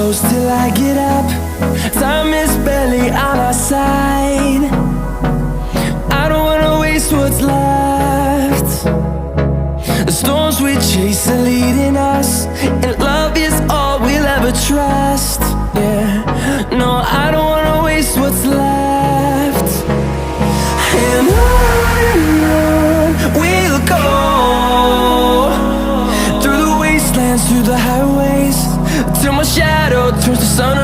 close till I get up. Time is barely on our side. I don't wanna waste what's left. The storms we chase are leading us, and love is all we'll ever trust. Yeah, no, I don't wanna waste what's left. And on we'll go, through the wastelands, through the highways, till my shadow turns to sun